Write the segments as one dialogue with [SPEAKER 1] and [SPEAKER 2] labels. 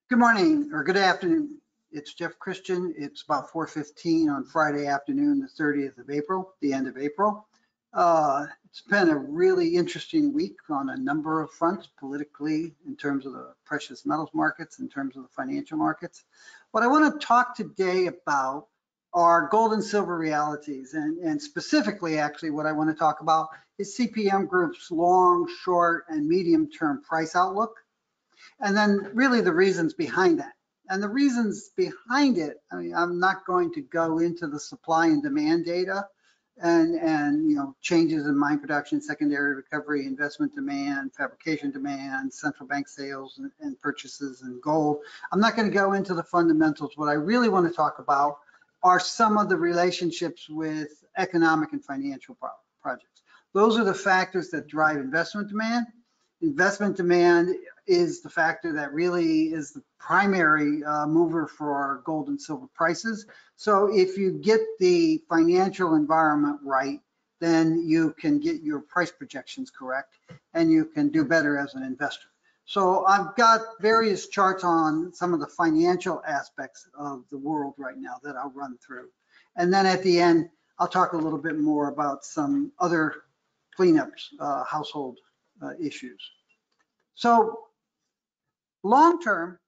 [SPEAKER 1] Good morning or good afternoon. It's Jeff Christian. It's about 4:15 on Friday afternoon, the 30th of April, the end of April. It's been a really interesting week on a number of fronts politically, in terms of the precious metals markets, in terms of the financial markets. What I want to talk today about are gold and silver realities, and specifically, actually, what I want to talk about is CPM Group's long, short, and medium-term price outlook. And then really the reasons behind that. And the reasons behind it, I mean, I'm not going to go into the supply and demand data and changes in mine production, secondary recovery, investment demand, fabrication demand, central bank sales and purchases and gold. I'm not going to go into the fundamentals. What I really want to talk about are some of the relationships with economic and financial projects. Those are the factors that drive investment demand. Investment demand is the factor that really is the primary mover for gold and silver prices. So if you get the financial environment right, then you can get your price projections correct and you can do better as an investor. So I've got various charts on some of the financial aspects of the world right now that I'll run through. And then at the end, I'll talk a little bit more about some other cleanups, household issues. So long term,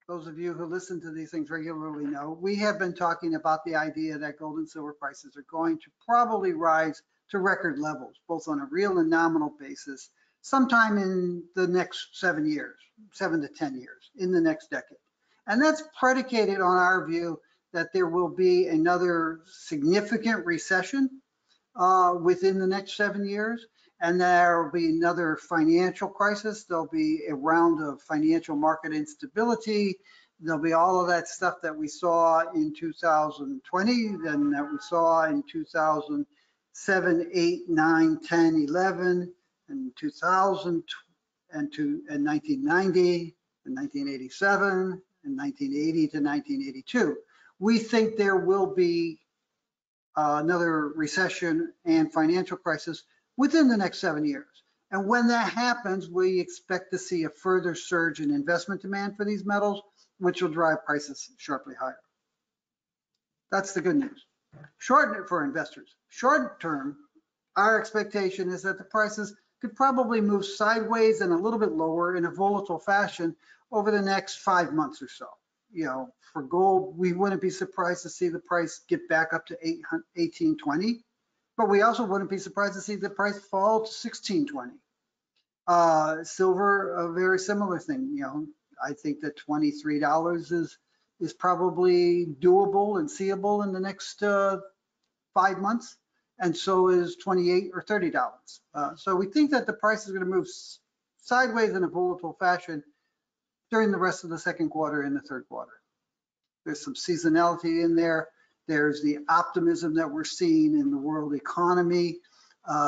[SPEAKER 1] those of you who listen to these things regularly know, we have been talking about the idea that gold and silver prices are going to probably rise to record levels, both on a real and nominal basis, sometime in the next 7 to 10 years, in the next decade. And that's predicated on our view that there will be another significant recession within the next 7 years. And there will be another financial crisis. There'll be a round of financial market instability. There'll be all of that stuff that we saw in 2020, then that we saw in 2007, 8, 9, 10, 11, and 2000, and 1990, and 1987, and 1980 to 1982. We think there will be another recession and financial crisis within the next 7 years. And when that happens, we expect to see a further surge in investment demand for these metals, which will drive prices sharply higher. That's the good news. Short for investors. Short term, our expectation is that the prices could probably move sideways and a little bit lower in a volatile fashion over the next 5 months or so. For gold, we wouldn't be surprised to see the price get back up to $18.20. But we also wouldn't be surprised to see the price fall to $16.20. Silver, a very similar thing. I think that $23 is probably doable and seeable in the next 5 months, and so is $28 or $30. So we think that the price is going to move sideways in a volatile fashion during the rest of the second quarter and the third quarter. There's some seasonality in there. There's the optimism that we're seeing in the world economy.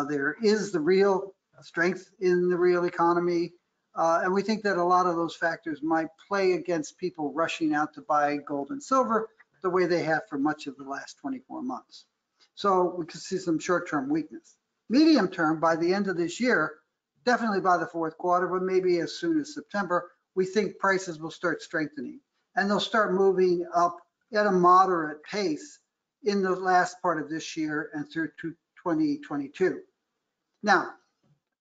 [SPEAKER 1] There is the real strength in the real economy. And we think that a lot of those factors might play against people rushing out to buy gold and silver the way they have for much of the last 24 months. So we could see some short-term weakness. Medium term, by the end of this year, definitely by the fourth quarter, but maybe as soon as September, we think prices will start strengthening and they'll start moving up at a moderate pace in the last part of this year and through to 2022. Now,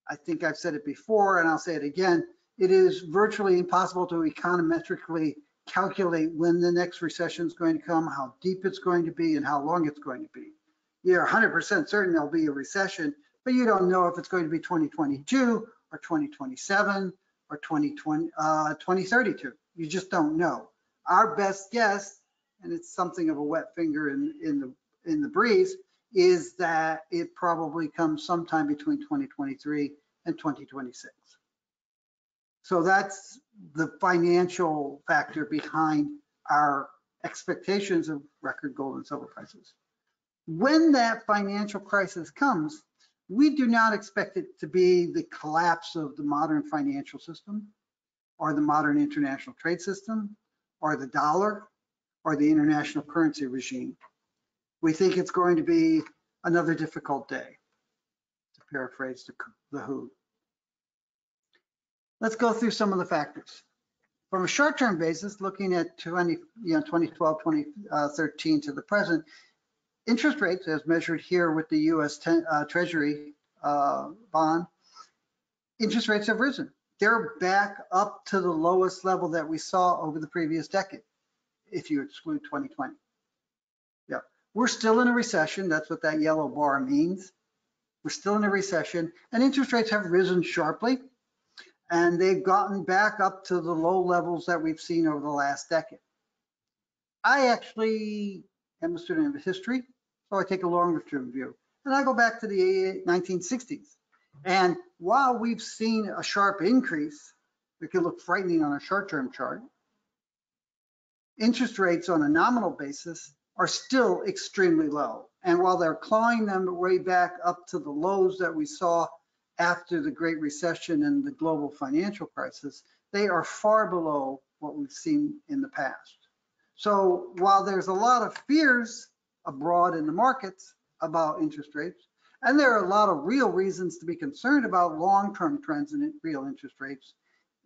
[SPEAKER 1] I think I've said it before and I'll say it again, it is virtually impossible to econometrically calculate when the next recession is going to come, how deep it's going to be, and how long it's going to be. You're 100% certain there'll be a recession, but you don't know if it's going to be 2022 or 2027 or 2032. You just don't know. Our best guess, and it's something of a wet finger in the breeze, is that it probably comes sometime between 2023 and 2026. So that's the financial factor behind our expectations of record gold and silver prices. When that financial crisis comes, we do not expect it to be the collapse of the modern financial system or the modern international trade system or the dollar or the international currency regime. We think it's going to be another difficult day, to paraphrase the WHO. Let's go through some of the factors. From a short-term basis, looking at 2012, 2013 to the present, interest rates, as measured here with the U.S. Treasury bond, interest rates have risen. They're back up to the lowest level that we saw over the previous decade, if you exclude 2020. Yeah, we're still in a recession. That's what that yellow bar means. We're still in a recession, and interest rates have risen sharply, and they've gotten back up to the low levels that we've seen over the last decade. I actually am a student of history, so I take a longer term view, and I go back to the 1960s. And while we've seen a sharp increase, it can look frightening on a short-term chart, interest rates on a nominal basis are still extremely low. And while they're clawing them way back up to the lows that we saw after the Great Recession and the global financial crisis, they are far below what we've seen in the past. So while there's a lot of fears abroad in the markets about interest rates, and there are a lot of real reasons to be concerned about long-term trends in real interest rates,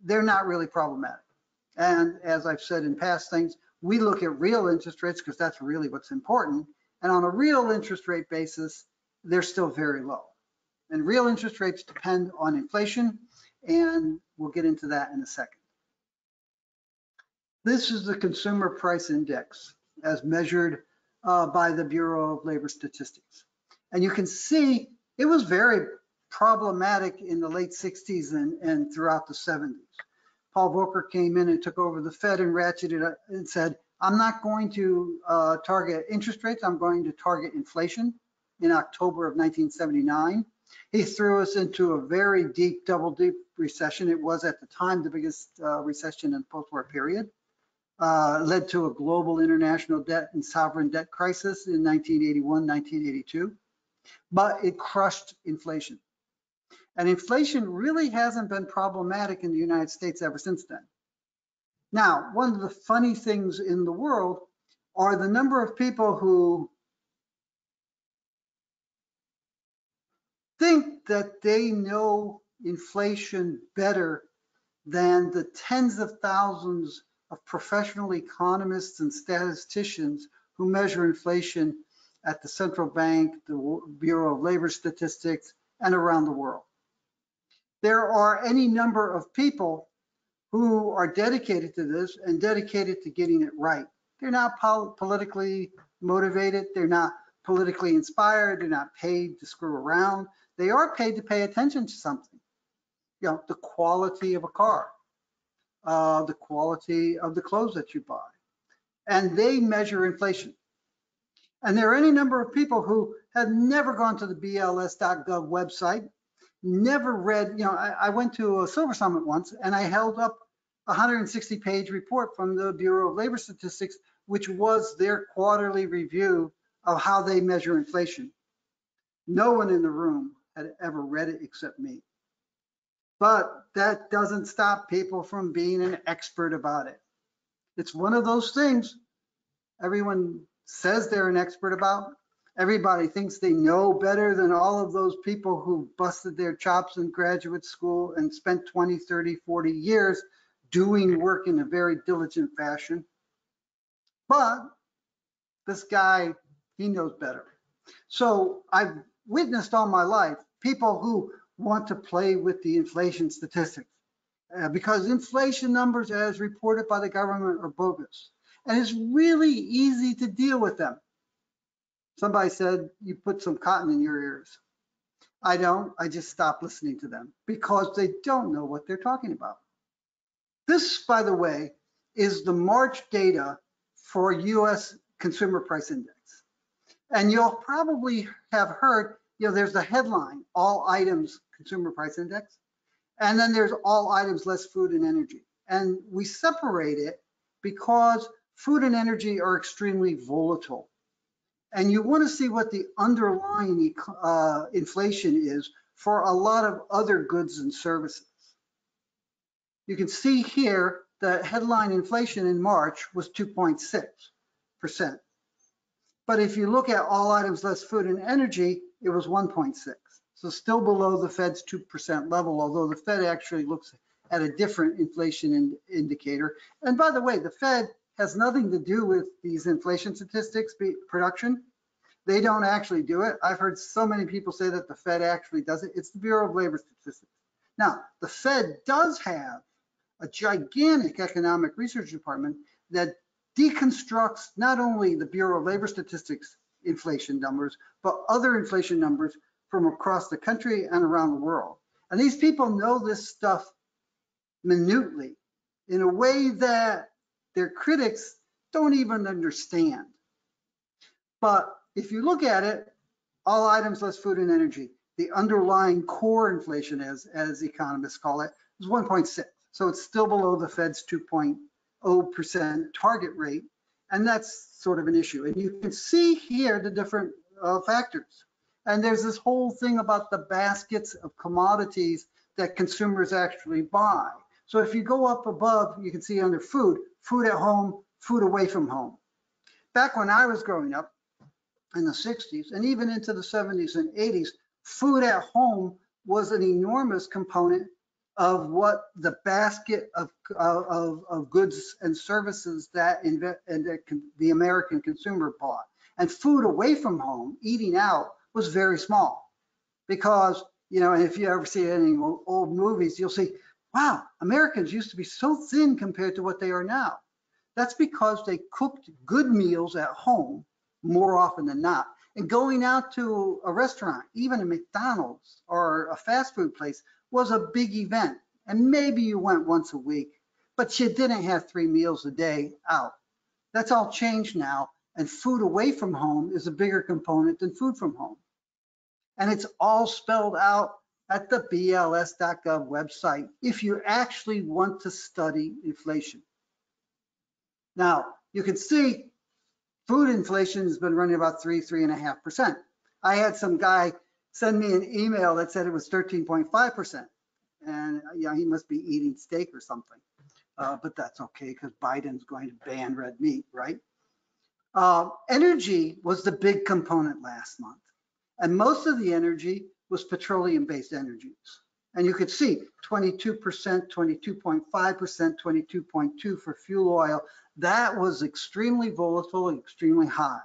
[SPEAKER 1] they're not really problematic. And as I've said in past things, we look at real interest rates because that's really what's important. And on a real interest rate basis, they're still very low. And real interest rates depend on inflation, and we'll get into that in a second. This is the Consumer Price Index as measured by the Bureau of Labor Statistics. And you can see it was very problematic in the late 60s and throughout the 70s. Paul Volcker came in and took over the Fed and ratcheted it and said, I'm not going to target interest rates, I'm going to target inflation in October of 1979. He threw us into a very deep, double-deep recession. It was at the time the biggest recession in the post-war period. Led to a global international debt and sovereign debt crisis in 1981, 1982. But it crushed inflation. And inflation really hasn't been problematic in the United States ever since then. Now, one of the funny things in the world are the number of people who think that they know inflation better than the tens of thousands of professional economists and statisticians who measure inflation at the central bank, the Bureau of Labor Statistics, and around the world. There are any number of people who are dedicated to this and dedicated to getting it right. They're not politically motivated. They're not politically inspired. They're not paid to screw around. They are paid to pay attention to something. You know, the quality of a car, the quality of the clothes that you buy, and they measure inflation. And there are any number of people who have never gone to the BLS.gov website, never read, you know, I went to a Silver Summit once and I held up a 160-page report from the Bureau of Labor Statistics, which was their quarterly review of how they measure inflation. No one in the room had ever read it except me. But that doesn't stop people from being an expert about it. It's one of those things everyone says they're an expert about. Everybody thinks they know better than all of those people who busted their chops in graduate school and spent 20, 30, 40 years doing work in a very diligent fashion. But this guy, he knows better. So I've witnessed all my life people who want to play with the inflation statistics because inflation numbers as reported by the government are bogus. And it's really easy to deal with them. Somebody said, you put some cotton in your ears. I don't, I just stop listening to them because they don't know what they're talking about. This, by the way, is the March data for US Consumer Price Index. And you'll probably have heard, you know, there's the headline, all items Consumer Price Index, and then there's all items less food and energy. And we separate it because food and energy are extremely volatile. And you want to see what the underlying inflation is for a lot of other goods and services. You can see here the headline inflation in March was 2.6%. But if you look at all items less food and energy, it was 1.6. So still below the Fed's 2% level, although the Fed actually looks at a different inflation indicator. And by the way, the Fed has nothing to do with these inflation statistics, production. They don't actually do it. I've heard so many people say that the Fed actually does it. It's the Bureau of Labor Statistics. Now, the Fed does have a gigantic economic research department that deconstructs not only the Bureau of Labor Statistics inflation numbers, but other inflation numbers from across the country and around the world. And these people know this stuff minutely in a way that their critics don't even understand. But if you look at it, all items less food and energy, the underlying core inflation, as economists call it, is 1.6. So it's still below the Fed's 2.0% target rate. And that's sort of an issue. And you can see here the different factors. And there's this whole thing about the baskets of commodities that consumers actually buy. So if you go up above, you can see under food, food at home, food away from home. Back when I was growing up in the 60s and even into the 70s and 80s, food at home was an enormous component of what the basket of goods and services that the American consumer bought. And food away from home, eating out, was very small. Because, you know, if you ever see any old movies, you'll see, wow, Americans used to be so thin compared to what they are now. That's because they cooked good meals at home more often than not. And going out to a restaurant, even a McDonald's or a fast food place, was a big event. And maybe you went once a week, but you didn't have 3 meals a day out. That's all changed now. And food away from home is a bigger component than food from home. And it's all spelled out at the BLS.gov website if you actually want to study inflation. Now, you can see food inflation has been running about 3.5%. I had some guy send me an email that said it was 13.5%. And yeah, he must be eating steak or something. But that's okay because Biden's going to ban red meat, right? Energy was the big component last month. And most of the energy was petroleum-based energies. And you could see 22%, 22.5%, 22.2% for fuel oil. That was extremely volatile and extremely high.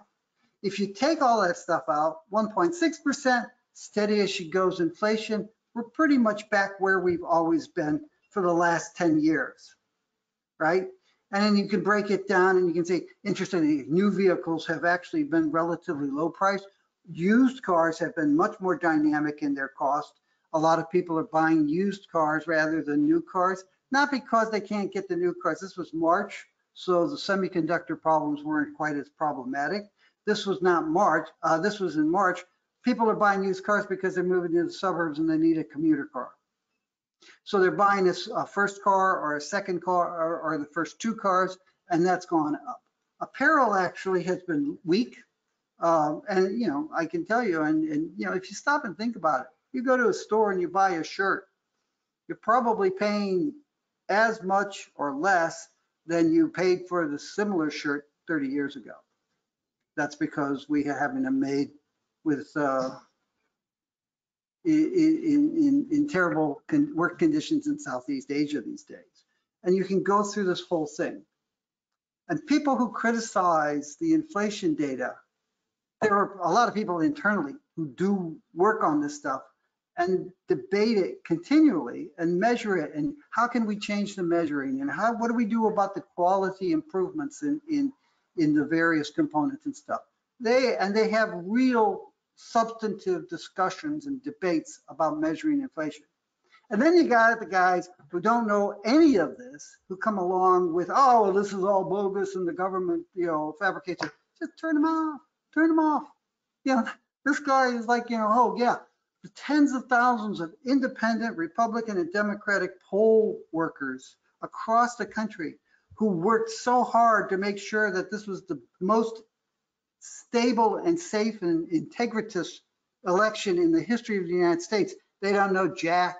[SPEAKER 1] If you take all that stuff out, 1.6%, steady as she goes inflation, we're pretty much back where we've always been for the last 10 years, right? And then you can break it down and you can see, interestingly, new vehicles have actually been relatively low priced. Used cars have been much more dynamic in their cost. A lot of people are buying used cars rather than new cars, not because they can't get the new cars. This was March, so the semiconductor problems weren't quite as problematic. This was not March. This was in March. People are buying used cars because they're moving to the suburbs and they need a commuter car. So they're buying a first car or a second car or the first 2 cars, and that's gone up. Apparel actually has been weak. And, you know, I can tell you, and, you know, if you stop and think about it, you go to a store and you buy a shirt, you're probably paying as much or less than you paid for the similar shirt 30 years ago. That's because we are having them made with in terrible work conditions in Southeast Asia these days. And you can go through this whole thing. And people who criticize the inflation data, there are a lot of people internally who do work on this stuff and debate it continually and measure it. And how can we change the measuring? And what do we do about the quality improvements in the various components and stuff? They have real substantive discussions and debates about measuring inflation. And then you got the guys who don't know any of this, who come along with, oh, well, this is all bogus and the government, you know, fabricates it. Just turn them off, turn them off. You know, this guy is like, you know, oh yeah, the tens of thousands of independent Republican and Democratic poll workers across the country who worked so hard to make sure that this was the most stable and safe and integritous election in the history of the United States. They don't know jack.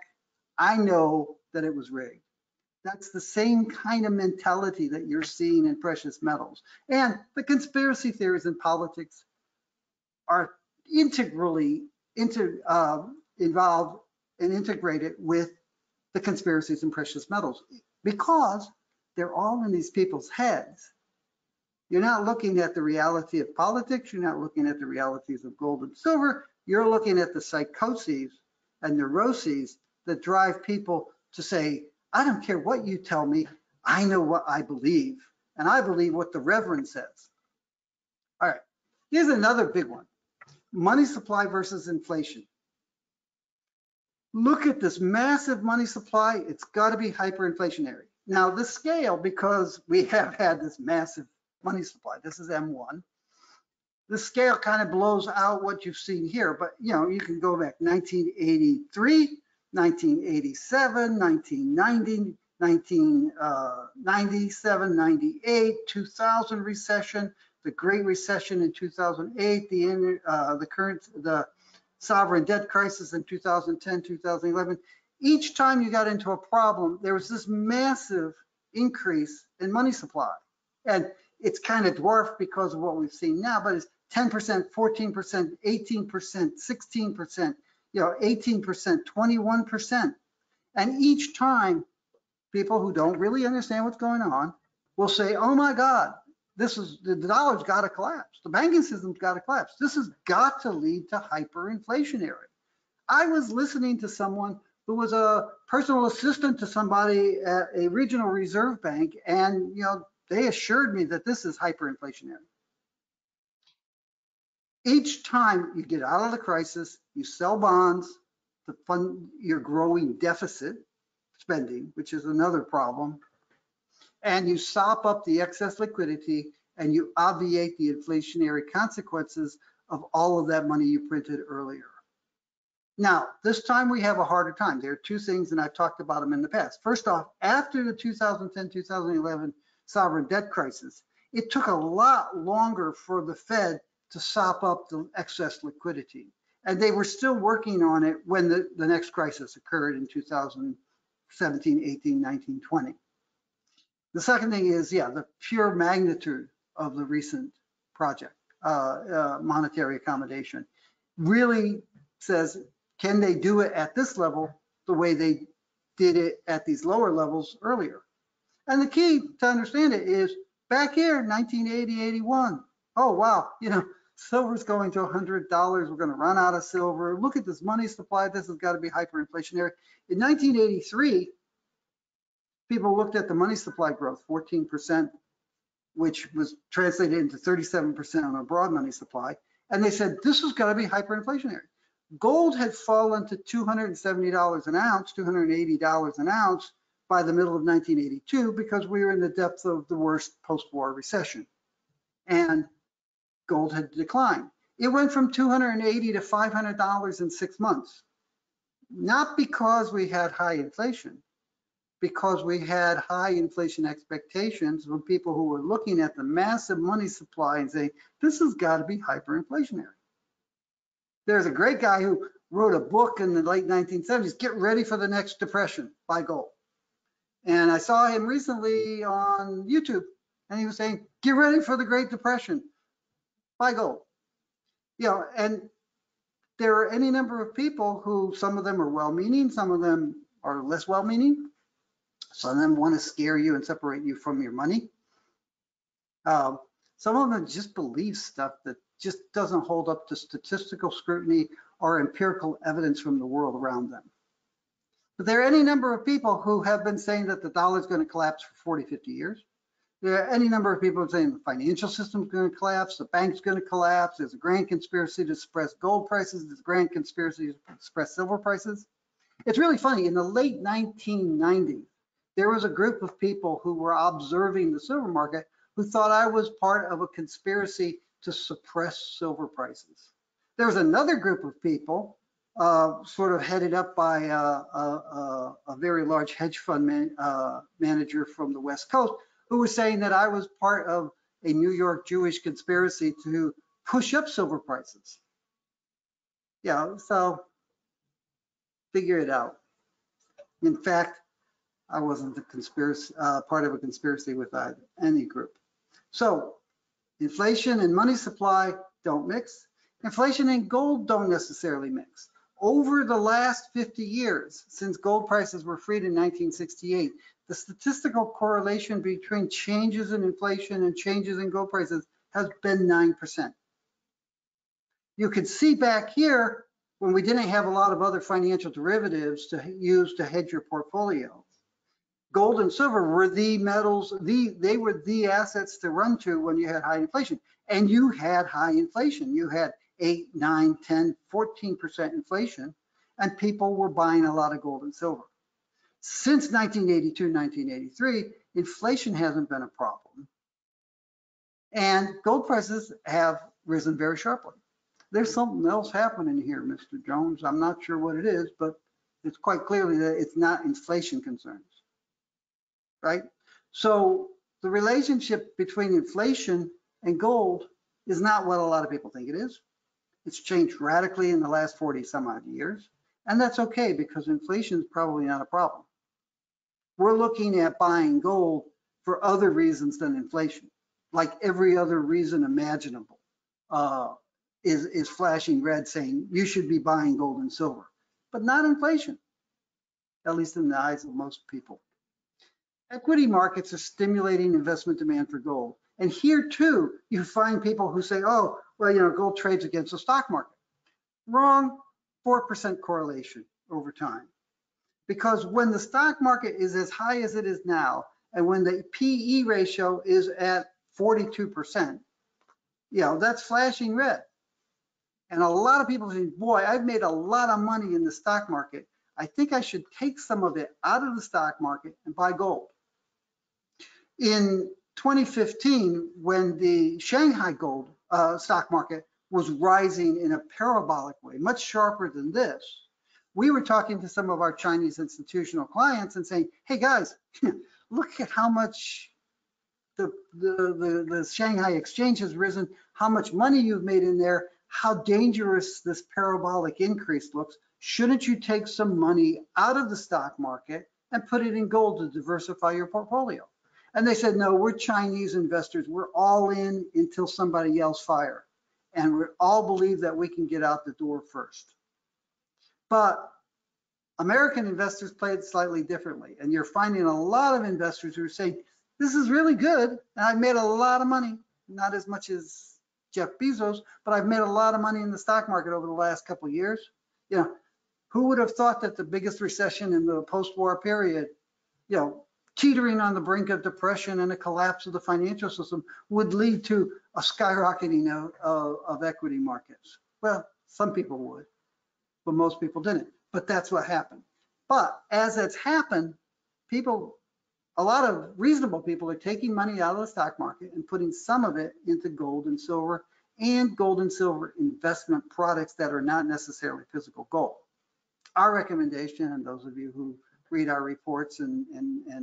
[SPEAKER 1] I know that it was rigged. That's the same kind of mentality that you're seeing in precious metals. And the conspiracy theories in politics are integrally involved and integrated with the conspiracies in precious metals, because they're all in these people's heads. You're not looking at the reality of politics. You're not looking at the realities of gold and silver. You're looking at the psychoses and neuroses that drive people to say, I don't care what you tell me. I know what I believe, and I believe what the Reverend says. All right, here's another big one. Money supply versus inflation. Look at this massive money supply. It's got to be hyperinflationary. Now, the scale, because we have had this massive money supply, this is M1. The scale kind of blows out what you've seen here, but you can go back 1983, 1987, 1990, 1997, 98, 2000 recession, the Great Recession in 2008, the sovereign debt crisis in 2010, 2011. Each time you got into a problem, there was this massive increase in money supply. And it's kind of dwarfed because of what we've seen now, but it's 10%, 14%, 18%, 16%, 18%, 21%. And each time, people who don't really understand what's going on will say, oh my God, the dollar's got to collapse. The banking system's got to collapse. This has got to lead to hyperinflationary. I was listening to someone who was a personal assistant to somebody at a regional reserve bank, and they assured me that this is hyperinflationary. Each time you get out of the crisis, you sell bonds to fund your growing deficit spending, which is another problem, and you sop up the excess liquidity, and you obviate the inflationary consequences of all of that money you printed earlier. Now, this time we have a harder time. There are two things, and I've talked about them in the past. First off, after the 2010-2011 sovereign debt crisis, it took a lot longer for the Fed to sop up the excess liquidity. And they were still working on it when the next crisis occurred in 2017, 18, 19, 20. The second thing is, the pure magnitude of the recent project, monetary accommodation, really says, can they do it at this level the way they did it at these lower levels earlier? And the key to understand it is back here, 1980, 81. Oh, wow, silver's going to $100. We're going to run out of silver. Look at this money supply. This has got to be hyperinflationary. In 1983, people looked at the money supply growth, 14%, which was translated into 37% on a broad money supply. And they said, this has got to be hyperinflationary. Gold had fallen to $270 an ounce, $280 an ounce by the middle of 1982 because we were in the depth of the worst post-war recession. And gold had declined. It went from $280 to $500 in 6 months. Not because we had high inflation, because we had high inflation expectations from people who were looking at the massive money supply and saying, this has got to be hyperinflationary. There's a great guy who wrote a book in the late 1970s, Get Ready for the Next Depression, Buy Gold. And I saw him recently on YouTube, and he was saying, get ready for the Great Depression, buy gold. And there are any number of people who, some of them are well-meaning, some of them are less well-meaning. Some of them want to scare you and separate you from your money. Some of them just believe stuff that just doesn't hold up to statistical scrutiny or empirical evidence from the world around them. But there are any number of people who have been saying that the dollar is going to collapse for 40, 50 years. There are any number of people saying the financial system is going to collapse, the bank's going to collapse, there's a grand conspiracy to suppress gold prices, there's a grand conspiracy to suppress silver prices. It's really funny, in the late 1990s, there was a group of people who were observing the silver market who thought I was part of a conspiracy to suppress silver prices. There was another group of people, sort of headed up by a very large hedge fund manager from the West Coast, who was saying that I was part of a New York Jewish conspiracy to push up silver prices. So figure it out. In fact, I wasn't the conspiracy, part of a conspiracy with any group. So inflation and money supply don't mix. Inflation and gold don't necessarily mix. over the last 50 years, since gold prices were freed in 1968, the statistical correlation between changes in inflation and changes in gold prices has been 9%. You can see back here when we didn't have a lot of other financial derivatives to use to hedge your portfolio. Gold and silver were the metals, they were the assets to run to when you had high inflation. And you had high inflation. You had 8, 9, 10, 14% inflation, and people were buying a lot of gold and silver. Since 1982, 1983, inflation hasn't been a problem. And gold prices have risen very sharply. There's something else happening here, Mr. Jones. I'm not sure what it is, but it's quite clearly that it's not inflation concerns, right? So the relationship between inflation and gold is not what a lot of people think it is. It's changed radically in the last 40 some odd years. And that's okay because inflation is probably not a problem. We're looking at buying gold for other reasons than inflation, like every other reason imaginable is flashing red saying you should be buying gold and silver, but not inflation, at least in the eyes of most people. Equity markets are stimulating investment demand for gold. And here too, you find people who say, oh, well, you know, gold trades against the stock market. Wrong, 4% correlation over time. Because when the stock market is as high as it is now, and when the PE ratio is at 42%, you know, that's flashing red. And a lot of people say, boy, I've made a lot of money in the stock market. I think I should take some of it out of the stock market and buy gold. In 2015, when the Shanghai gold stock market was rising in a parabolic way, much sharper than this, we were talking to some of our Chinese institutional clients and saying, hey guys, look at how much the Shanghai exchange has risen, how much money you've made in there, how dangerous this parabolic increase looks. Shouldn't you take some money out of the stock market and put it in gold to diversify your portfolio? And they said, no, we're Chinese investors. We're all in until somebody yells fire. And we all believe that we can get out the door first. But American investors play it slightly differently. And you're finding a lot of investors who are saying, this is really good. And I've made a lot of money, not as much as Jeff Bezos, but I've made a lot of money in the stock market over the last couple of years. You know, who would have thought that the biggest recession in the post-war period, you know, teetering on the brink of depression and a collapse of the financial system would lead to a skyrocketing of equity markets? Well, some people would, but most people didn't. But that's what happened. But as it's happened, people, a lot of reasonable people are taking money out of the stock market and putting some of it into gold and silver investment products that are not necessarily physical gold. Our recommendation, and those of you who read our reports and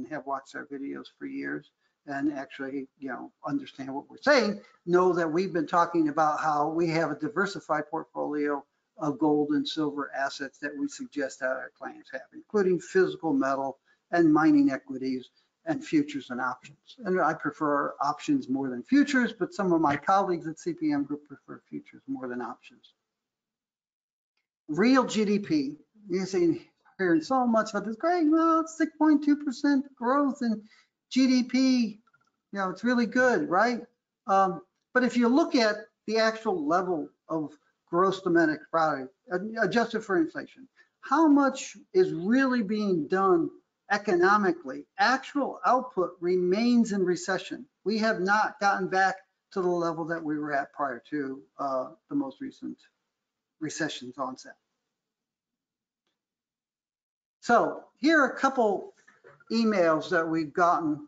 [SPEAKER 1] have watched our videos for years and actually, you know, understand what we're saying, know that we've been talking about how we have a diversified portfolio of gold and silver assets that we suggest that our clients have, including physical metal and mining equities and futures and options. And I prefer options more than futures, but some of my colleagues at CPM Group prefer futures more than options. Real GDP, you're saying, hearing so much about this, great, well, it's 6.2% growth in GDP, you know, it's really good, right? But if you look at the actual level of gross domestic product, adjusted for inflation, how much is really being done economically? Actual output remains in recession. We have not gotten back to the level that we were at prior to the most recent recession's onset. So here are a couple emails that we've gotten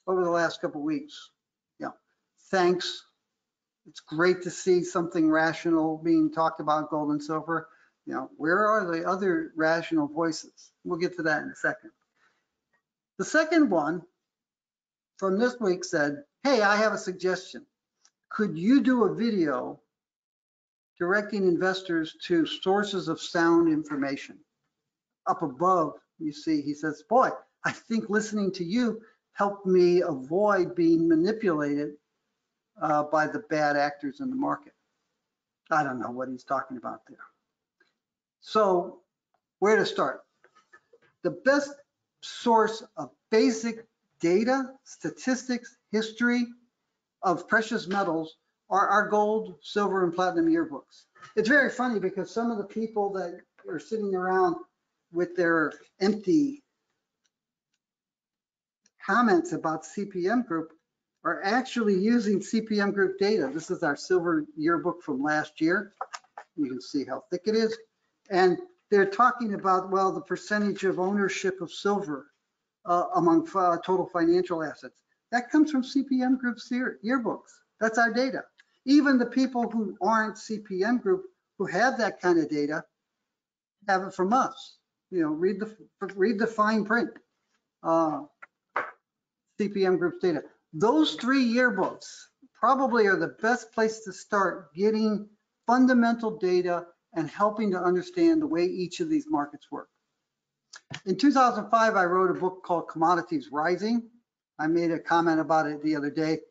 [SPEAKER 1] over the last couple weeks. Yeah, thanks. It's great to see something rational being talked about gold and silver. You know, where are the other rational voices? We'll get to that in a second. The second one from this week said, hey, I have a suggestion. Could you do a video directing investors to sources of sound information? Up above, you see, he says, boy, I think listening to you helped me avoid being manipulated by the bad actors in the market. I don't know what he's talking about there. So where to start? The best source of basic data, statistics, history of precious metals are our gold, silver, and platinum yearbooks. It's very funny because some of the people that are sitting around with their empty comments about CPM Group are actually using CPM Group data. This is our silver yearbook from last year. You can see how thick it is. And they're talking about, well, the percentage of ownership of silver among total financial assets. That comes from CPM Group's yearbooks. That's our data. Even the people who aren't CPM Group, who have that kind of data, have it from us. You know, read the fine print. CPM Group's data. Those 3 yearbooks probably are the best place to start getting fundamental data and helping to understand the way each of these markets work. In 2005, I wrote a book called Commodities Rising. I made a comment about it the other day.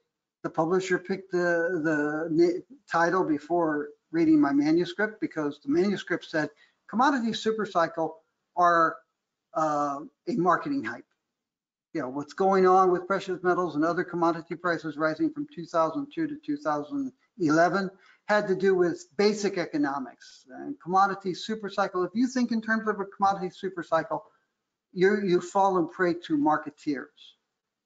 [SPEAKER 1] The publisher picked the title before reading my manuscript because the manuscript said commodities supercycle are a marketing hype. You know, what's going on with precious metals and other commodity prices rising from 2002 to 2011 had to do with basic economics and commodity supercycle. If you think in terms of a commodity supercycle, you've fallen prey to marketeers.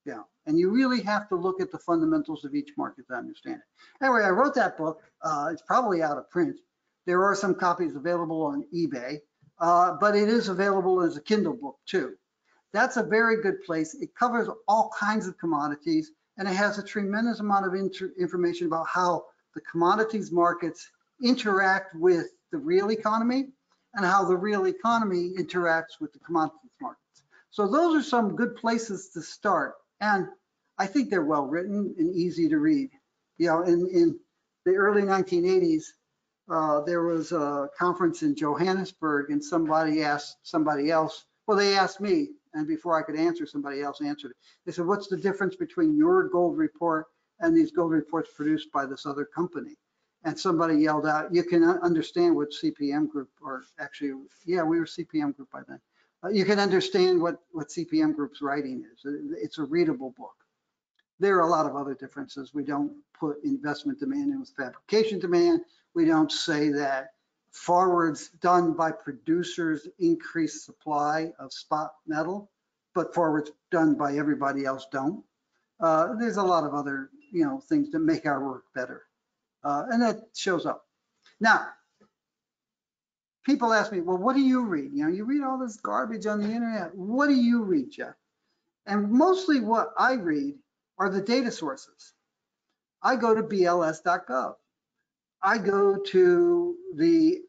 [SPEAKER 1] Yeah, and you really have to look at the fundamentals of each market to understand it. Anyway, I wrote that book. It's probably out of print. There are some copies available on eBay, but it is available as a Kindle book too. That's a very good place. It covers all kinds of commodities, and it has a tremendous amount of information about how the commodities markets interact with the real economy and how the real economy interacts with the commodities markets. So those are some good places to start. And I think they're well written and easy to read. You know, in the early 1980s, there was a conference in Johannesburg and somebody asked somebody else, well, they asked me, and before I could answer, somebody else answered it. They said, what's the difference between your gold report and these gold reports produced by this other company? And somebody yelled out, you can understand what CPM Group, or actually, yeah, we were CPM Group by then. You can understand what CPM Group's writing is. It's a readable book. There are a lot of other differences. We don't put investment demand in with fabrication demand. We don't say that forwards done by producers increase supply of spot metal, but forwards done by everybody else don't. There's a lot of other, you know, things that make our work better, and that shows up. Now, people ask me, well, what do you read? You know, you read all this garbage on the internet. What do you read, Jeff? And mostly what I read are the data sources. I go to bls.gov. I go to the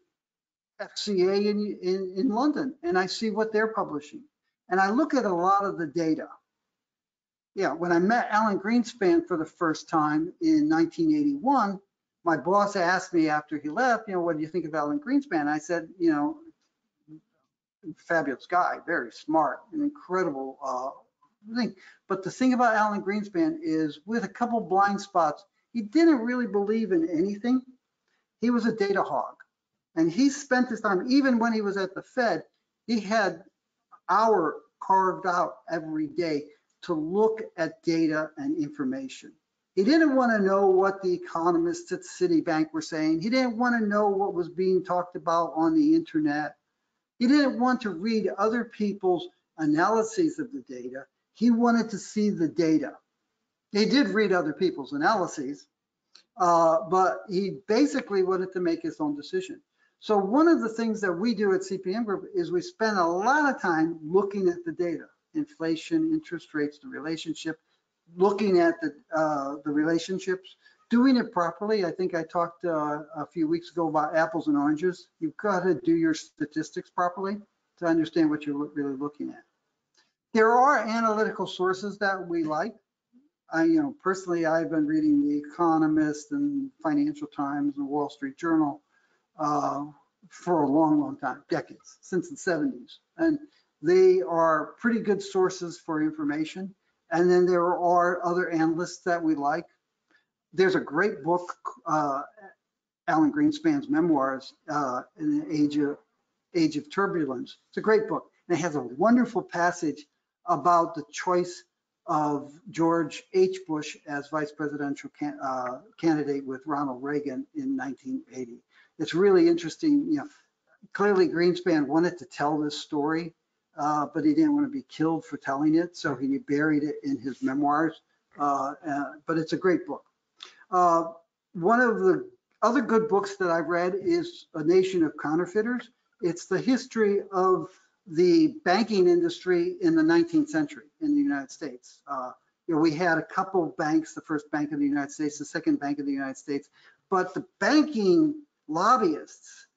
[SPEAKER 1] FCA in London, and I see what they're publishing. And I look at a lot of the data. Yeah, when I met Alan Greenspan for the first time in 1981, my boss asked me after he left, you know, what do you think of Alan Greenspan? I said, you know, fabulous guy, very smart, an incredible thing. But the thing about Alan Greenspan is, with a couple blind spots, he didn't really believe in anything. He was a data hog. And he spent his time, even when he was at the Fed, he had an hour carved out every day to look at data and information. He didn't want to know what the economists at Citibank were saying. He didn't want to know what was being talked about on the internet. He didn't want to read other people's analyses of the data. He wanted to see the data. He did read other people's analyses, but he basically wanted to make his own decision. So one of the things that we do at CPM Group is we spend a lot of time looking at the data, inflation, interest rates, the relationship, looking at the relationships, doing it properly. I think I talked a few weeks ago about apples and oranges. You've got to do your statistics properly to understand what you're really looking at. There are analytical sources that we like. Personally, I've been reading The Economist and Financial Times and Wall Street Journal for a long time, decades, since the 70s. And they are pretty good sources for information. And then there are other analysts that we like. There's a great book, Alan Greenspan's memoirs, in the age of Age of Turbulence. It's a great book. And it has a wonderful passage about the choice of George H. Bush as vice presidential candidate with Ronald Reagan in 1980. It's really interesting. You know, clearly Greenspan wanted to tell this story, but he didn't want to be killed for telling it, so he buried it in his memoirs. But it's a great book. One of the other good books that I've read is A Nation of Counterfeiters. It's the history of the banking industry in the 19th century in the United States. You know, we had a couple banks, the first bank of the United States, the second bank of the United States, but the banking lobbyists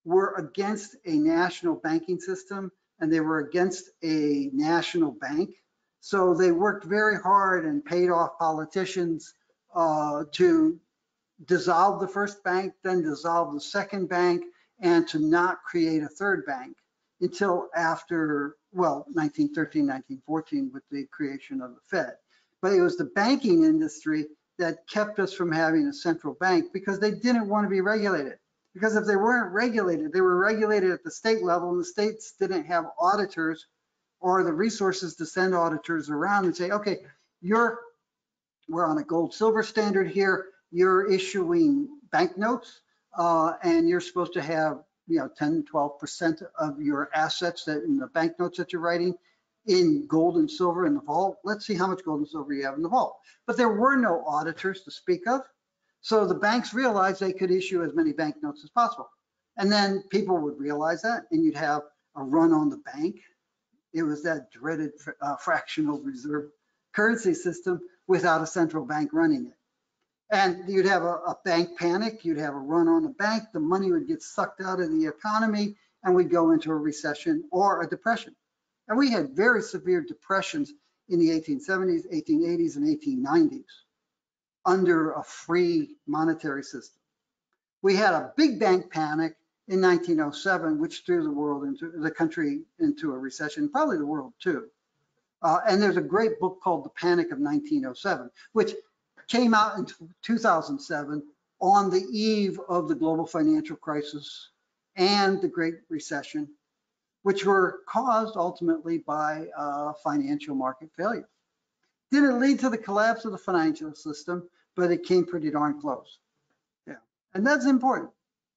[SPEAKER 1] were against a national banking system, and they were against a national bank. So they worked very hard and paid off politicians to dissolve the first bank, then dissolve the second bank, and to not create a third bank until after, well, 1913, 1914 with the creation of the Fed. But it was the banking industry that kept us from having a central bank because they didn't want to be regulated. Because if they weren't regulated, they were regulated at the state level, and the states didn't have auditors or the resources to send auditors around and say, okay, we're on a gold silver standard here, you're issuing banknotes, and you're supposed to have 10, 12% of your assets that in the banknotes that you're writing in gold and silver in the vault. Let's see how much gold and silver you have in the vault. But there were no auditors to speak of. So the banks realized they could issue as many banknotes as possible. And then people would realize that, and you'd have a run on the bank. It was that dreaded fractional reserve currency system without a central bank running it. And you'd have a bank panic, you'd have a run on the bank, the money would get sucked out of the economy, and we'd go into a recession or a depression. And we had very severe depressions in the 1870s, 1880s, and 1890s under a free monetary system. We had a big bank panic in 1907, which threw the country into a recession, probably the world too. And there's a great book called The Panic of 1907, which came out in 2007 on the eve of the global financial crisis and the Great Recession, which were caused ultimately by financial market failure. Didn't lead to the collapse of the financial system, but it came pretty darn close. Yeah, and that's important.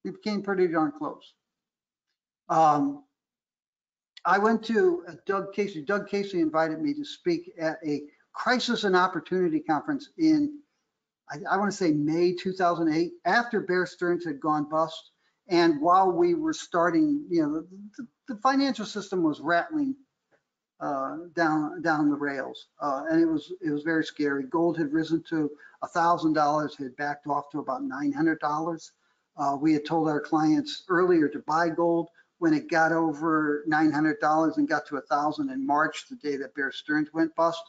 [SPEAKER 1] It came pretty darn close. I went to Doug Casey. Doug Casey invited me to speak at a crisis and opportunity conference in, I want to say May 2008, after Bear Stearns had gone bust. And while we were starting, the financial system was rattling down the rails, and it was very scary. Gold had risen to $1,000, had backed off to about $900. We had told our clients earlier to buy gold. When it got over $900 and got to 1,000 in March, the day that Bear Stearns went bust,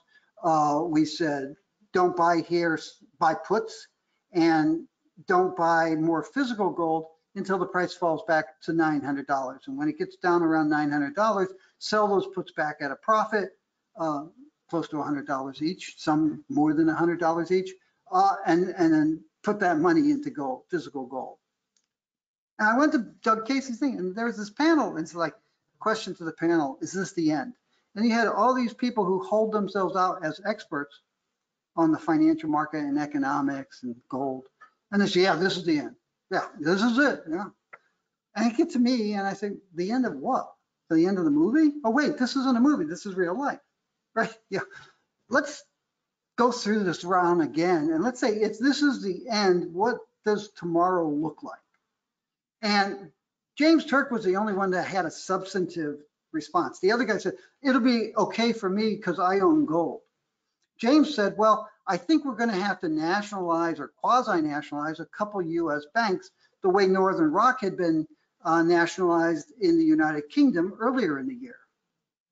[SPEAKER 1] we said, don't buy here, buy puts, and don't buy more physical gold until the price falls back to $900. And when it gets down around $900, sell those puts back at a profit, close to $100 each, some more than $100 each, and then put that money into gold, physical gold. And I went to Doug Casey's thing, and there was this panel, and it's like, question to the panel, is this the end? And you had all these people who hold themselves out as experts on the financial market and economics and gold. And they say, yeah, this is the end. Yeah, this is it. Yeah. And it gets to me, and I say, the end of what? The end of the movie? Oh, wait, this isn't a movie. This is real life, right? Yeah. Let's go through this round again. And let's say if this is the end, what does tomorrow look like? And James Turk was the only one that had a substantive response. The other guy said, it'll be okay for me because I own gold. James said, well, I think we're going to have to nationalize or quasi-nationalize a couple US banks the way Northern Rock had been nationalized in the United Kingdom earlier in the year.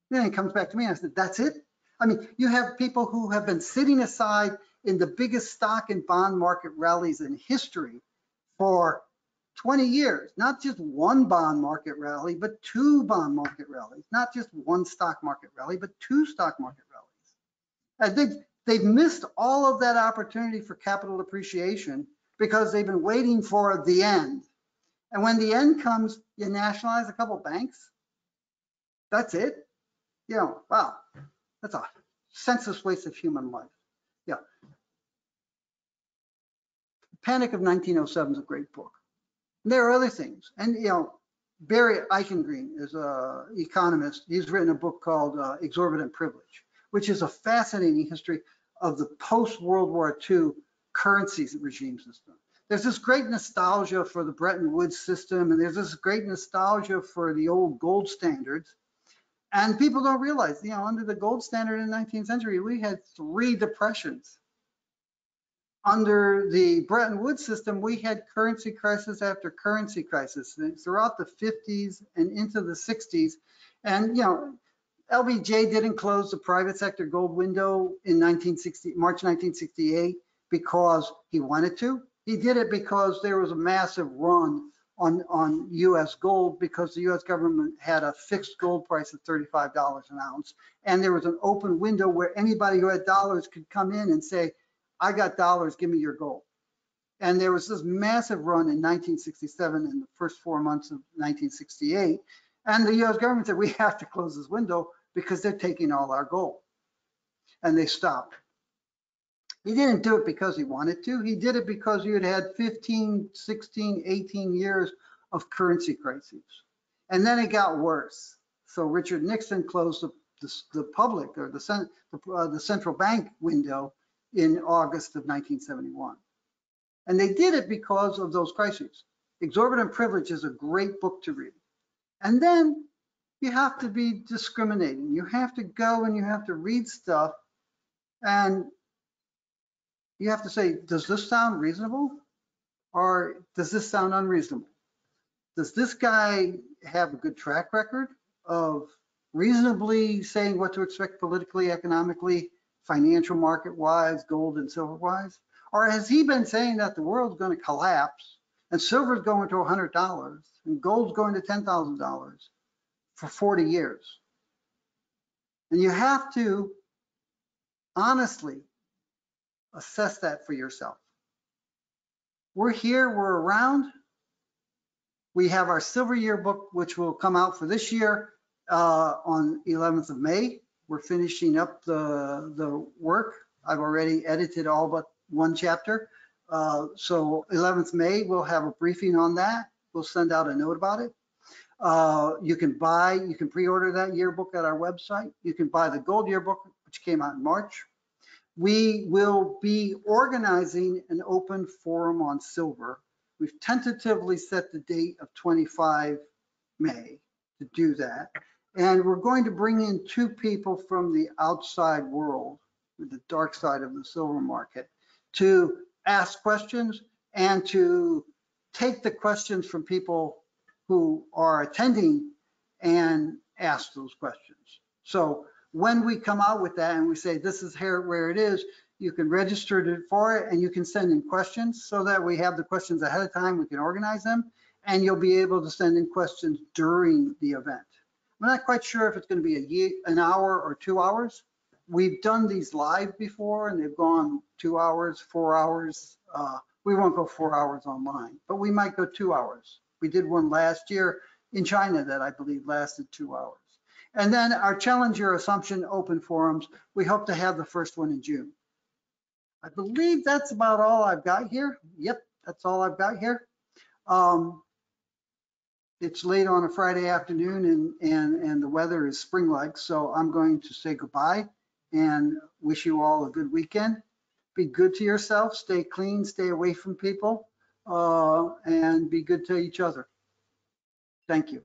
[SPEAKER 1] Then it comes back to me and I said, that's it? I mean, you have people who have been sitting aside in the biggest stock and bond market rallies in history for 20 years, not just one bond market rally, but two bond market rallies, not just one stock market rally, but two stock market rallies. And they've missed all of that opportunity for capital appreciation because they've been waiting for the end. And when the end comes, you nationalize a couple banks. That's it. You know, wow, that's a senseless waste of human life. Yeah. Panic of 1907 is a great book. And there are other things. And, you know, Barry Eichengreen is an economist. He's written a book called Exorbitant Privilege, which is a fascinating history of the post-World War II currency regime system. There's this great nostalgia for the Bretton Woods system, and there's this great nostalgia for the old gold standards. And people don't realize, you know, under the gold standard in the 19th century, we had 3 depressions. Under the Bretton Woods system, we had currency crisis after currency crisis throughout the 50s and into the 60s. And, you know, LBJ didn't close the private sector gold window in March 1968 because he wanted to. He did it because there was a massive run on US gold because the US government had a fixed gold price of $35 an ounce. And there was an open window where anybody who had dollars could come in and say, I got dollars, give me your gold. And there was this massive run in 1967 and the first 4 months of 1968. And the US government said, we have to close this window because they're taking all our gold. And they stopped. He didn't do it because he wanted to. He did it because you had had 15, 16, 18 years of currency crises. And then it got worse. So Richard Nixon closed the public or the central bank window in August of 1971. And they did it because of those crises. Exorbitant Privilege is a great book to read. And then you have to be discriminating. You have to go and you have to read stuff and you have to say, does this sound reasonable? Or does this sound unreasonable? Does this guy have a good track record of reasonably saying what to expect politically, economically, financial market wise, gold and silver wise? Or has he been saying that the world's going to collapse and silver's going to $100 and gold's going to $10,000 for 40 years? And you have to honestly assess that for yourself. We're here, we're around. We have our Silver Yearbook, which will come out for this year on 11th of May. We're finishing up the work. I've already edited all but 1 chapter. So 11th May, we'll have a briefing on that. We'll send out a note about it. You can pre-order that yearbook at our website. You can buy the Gold Yearbook, which came out in March. We will be organizing an open forum on silver. We've tentatively set the date of 25 May to do that. And we're going to bring in 2 people from the outside world, the dark side of the silver market, to ask questions and to take the questions from people who are attending and ask those questions. So when we come out with that and we say, this is here where it is, you can register for it and you can send in questions so that we have the questions ahead of time, we can organize them, and you'll be able to send in questions during the event. I'm not quite sure if it's going to be an hour or 2 hours. We've done these live before and they've gone 2 hours, 4 hours. We won't go 4 hours online, but we might go 2 hours. We did one last year in China that I believe lasted 2 hours. And then our Challenge Your Assumption open forums, we hope to have the first one in June. I believe that's about all I've got here. Yep, that's all I've got here. It's late on a Friday afternoon and the weather is spring-like, so I'm going to say goodbye and wish you all a good weekend. Be good to yourself, stay clean, stay away from people, and be good to each other. Thank you.